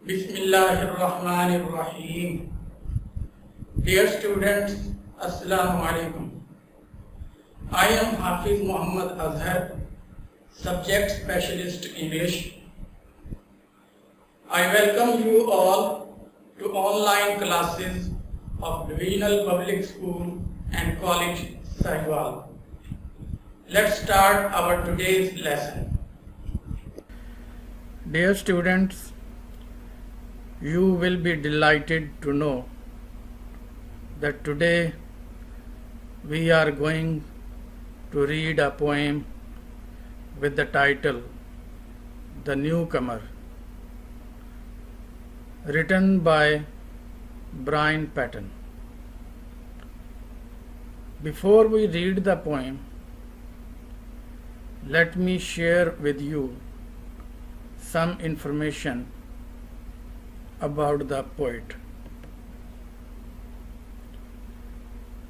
Bismillahirrahmanirrahim. Dear students, Assalamu alaikum. I am Hafiz Muhammad Azhar, Subject Specialist English. I welcome you all to online classes of Divisional Public School and College, Sahiwal. Let's start our today's lesson. Dear students, you will be delighted to know that today we are going to read a poem with the title The Newcomer, written by Brian Patton. Before we read the poem, let me share with you some information about the poet.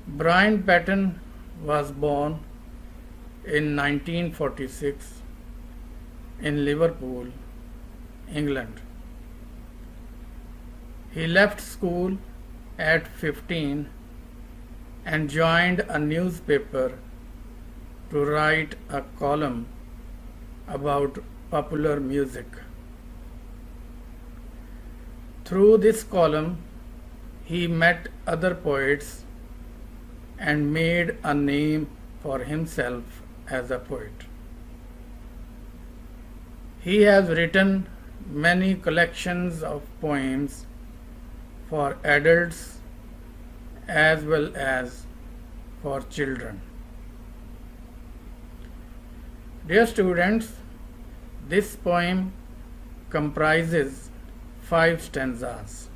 Brian Patton was born in 1946 in Liverpool, England. He left school at 15 and joined a newspaper to write a column about popular music. Through this column, he met other poets and made a name for himself as a poet. He has written many collections of poems for adults as well as for children. Dear students, this poem comprises 5 stanzas.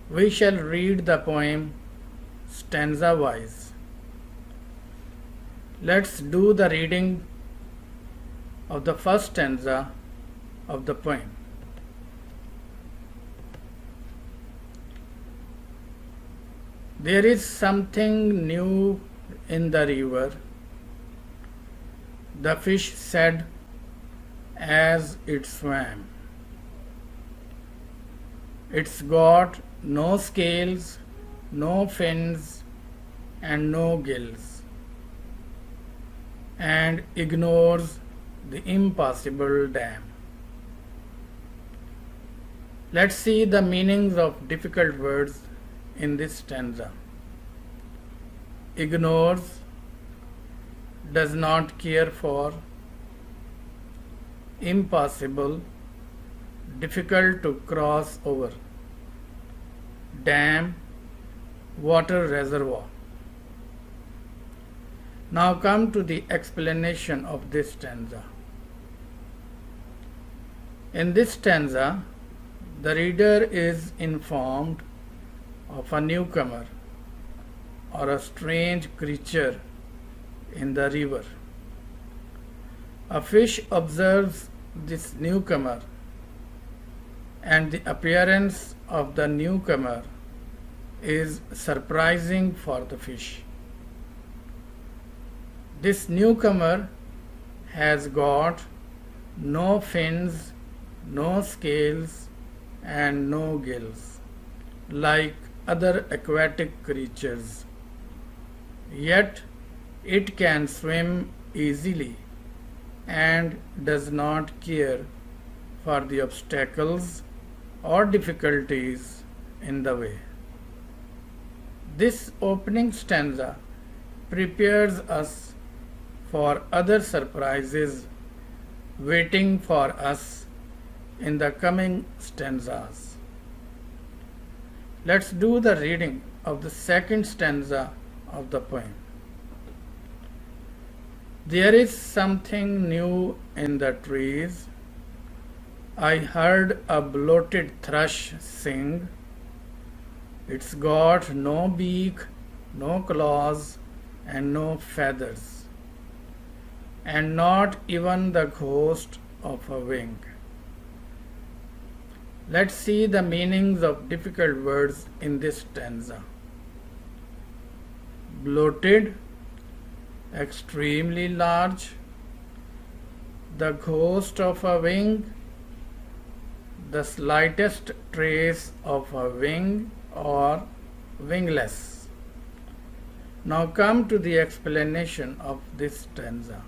We shall read the poem stanza-wise. Let's do the reading of the first stanza of the poem. There is something new in the river, the fish said as it swam. It's got no scales, no fins, and no gills, and ignores the impassable dam. Let's see the meanings of difficult words in this stanza. Ignores, does not care for, impassable, difficult to cross over, dam, water reservoir. Now come to the explanation of this stanza. In this stanza, the reader is informed of a newcomer or a strange creature in the river. A fish observes this newcomer, and the appearance of the newcomer is surprising for the fish. This newcomer has got no fins, no scales, and no gills, like other aquatic creatures. Yet it can swim easily and does not care for the obstacles or difficulties in the way. This opening stanza prepares us for other surprises waiting for us in the coming stanzas. Let's do the reading of the second stanza of the poem. There is something new in the trees. I heard a bloated thrush sing. It's got no beak, no claws, and no feathers, and not even the ghost of a wing. Let's see the meanings of difficult words in this stanza. Bloated, extremely large, the ghost of a wing, the slightest trace of a wing or wingless. Now come to the explanation of this stanza.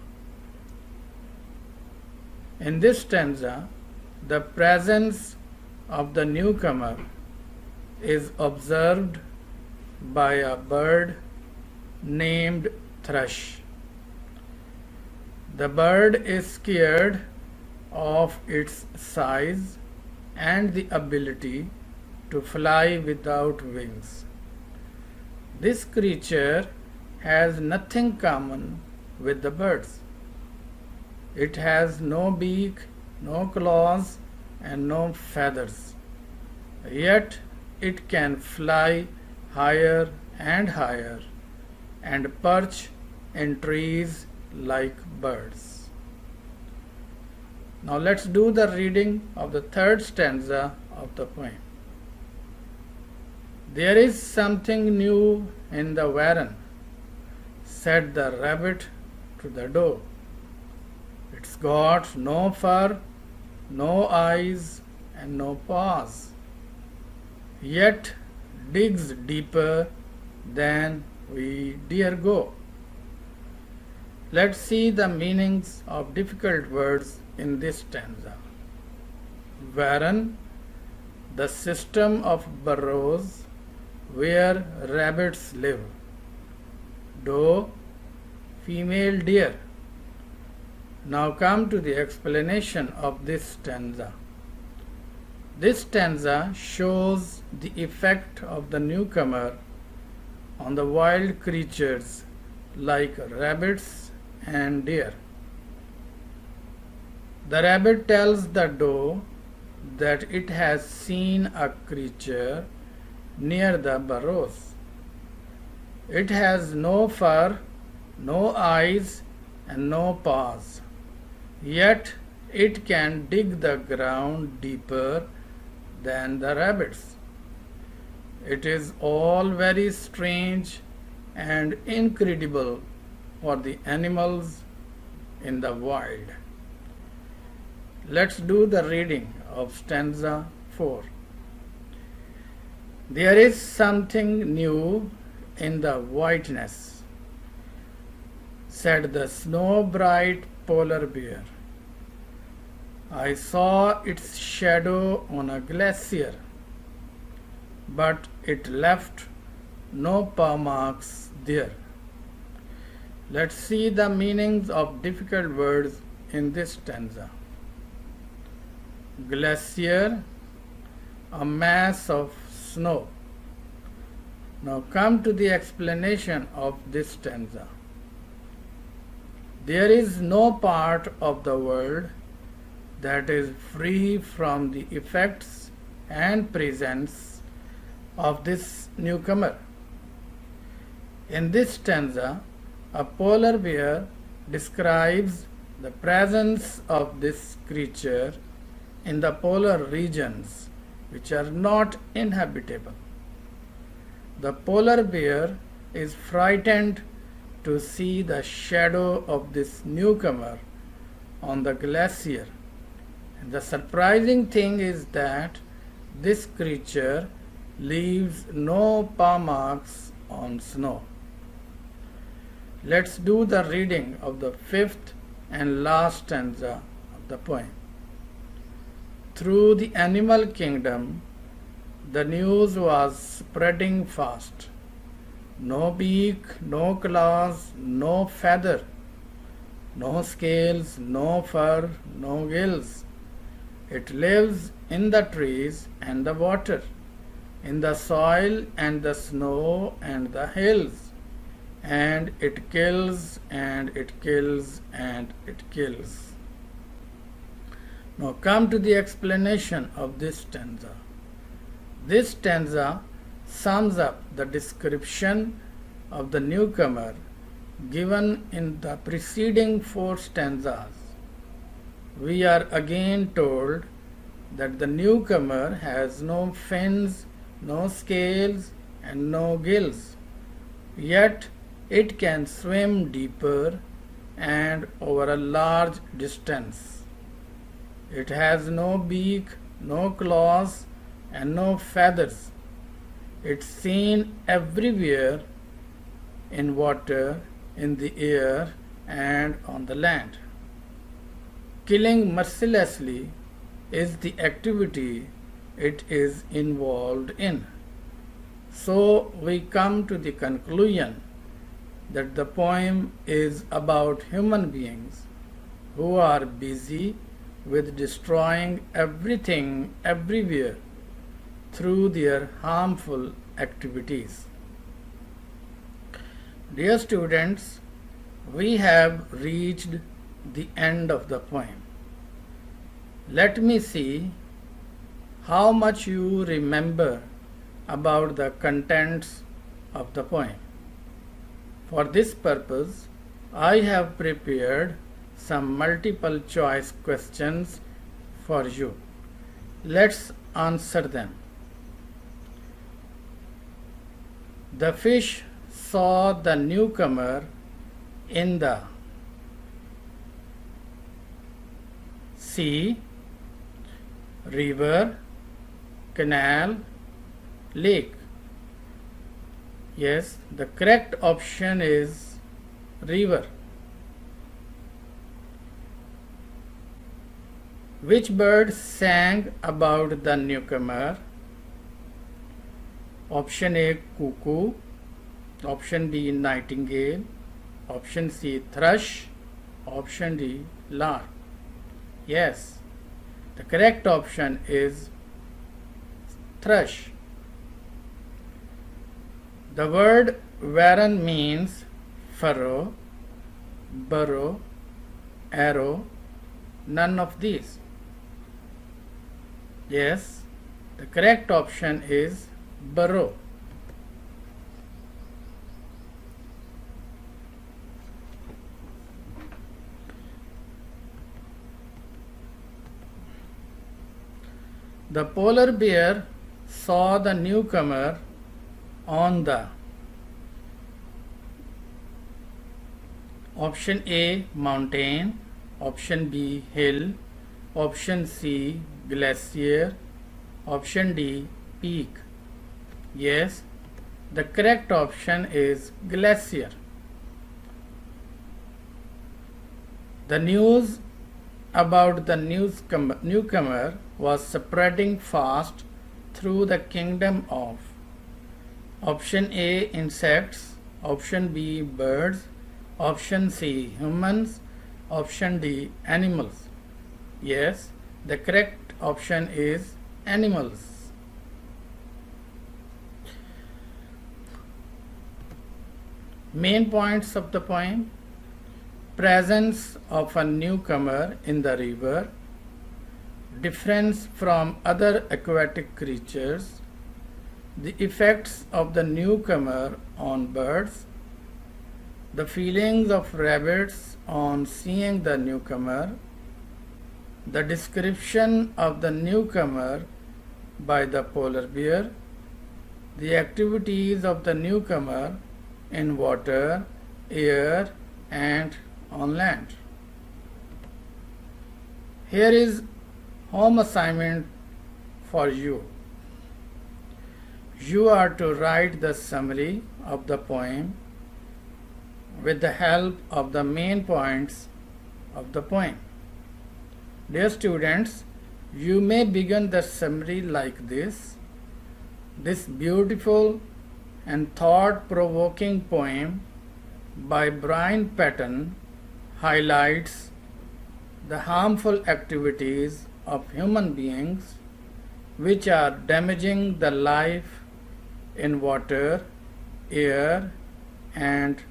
In this stanza, the presence of the newcomer is observed by a bird named thrush. The bird is scared of its size and the ability to fly without wings. This creature has nothing common with the birds. It has no beak, no claws, and no feathers. Yet it can fly higher and higher and perch in trees like birds. Now let's do the reading of the third stanza of the poem. There is something new in the warren, said the rabbit to the doe. It's got no fur, no eyes, and no paws, yet digs deeper than we dare go. Let's see the meanings of difficult words in this stanza. Warren, the system of burrows where rabbits live. Doe, female deer. Now come to the explanation of this stanza. This stanza shows the effect of the newcomer on the wild creatures like rabbits and deer. The rabbit tells the doe that it has seen a creature near the burrows. It has no fur, no eyes, and no paws, yet it can dig the ground deeper than the rabbits. It is all very strange and incredible for the animals in the wild. Let's do the reading of stanza 4. There is something new in the whiteness, said the snow-bright polar bear. I saw its shadow on a glacier, but it left no paw marks there. Let's see the meanings of difficult words in this stanza. Glacier, a mass of snow. Now come to the explanation of this stanza. There is no part of the world that is free from the effects and presence of this newcomer. In this stanza, a polar bear describes the presence of this creature in the polar regions which are not inhabitable. The polar bear is frightened to see the shadow of this newcomer on the glacier. And the surprising thing is that this creature leaves no paw marks on snow. Let's do the reading of the fifth and last stanza of the poem. Through the animal kingdom, the news was spreading fast. No beak, no claws, no feather, no scales, no fur, no gills. It lives in the trees and the water, in the soil and the snow and the hills, and it kills and it kills and it kills. Now come to the explanation of this stanza. This stanza sums up the description of the newcomer given in the preceding 4 stanzas. We are again told that the newcomer has no fins, no scales, and no gills, yet it can swim deeper and over a large distance. It has no beak, no claws, and no feathers. It's seen everywhere in water, in the air, and on the land. Killing mercilessly is the activity it is involved in. So we come to the conclusion that the poem is about human beings who are busy with destroying everything everywhere through their harmful activities. Dear students, we have reached the end of the poem. Let me see how much you remember about the contents of the poem. For this purpose, I have prepared some multiple choice questions for you. Let's answer them. The fish saw the newcomer in the sea, river, canal, lake. Yes, the correct option is river. Which bird sang about the newcomer? Option A, cuckoo. Option B, nightingale. Option C, thrush. Option D, lark. Yes, the correct option is thrush. The word warren means furrow, burrow, arrow, none of these. Yes, the correct option is burrow. The polar bear saw the newcomer on the option A, mountain. Option B, hill. Option C, glacier. Option D, peak. Yes, the correct option is glacier. The news about the newcomer was spreading fast through the kingdom of option A, insects. Option B, birds. Option C, humans. Option D, animals. Yes, the correct option is animals. Main points of the poem: presence of a newcomer in the river, difference from other aquatic creatures, the effects of the newcomer on birds, the feelings of rabbits on seeing the newcomer, the description of the newcomer by the polar bear, the activities of the newcomer in water, air, and on land. Here is home assignment for you. You are to write the summary of the poem with the help of the main points of the poem. Dear students, you may begin the summary like this. This beautiful and thought-provoking poem by Brian Patton highlights the harmful activities of human beings which are damaging the life in water, air, and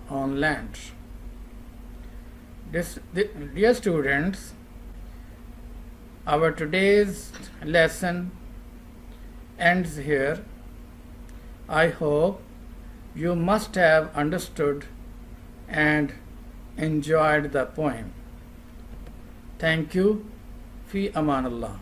on land. Dear students, our today's lesson ends here. I hope you must have understood and enjoyed the poem. Thank you. Fi Aman Allah.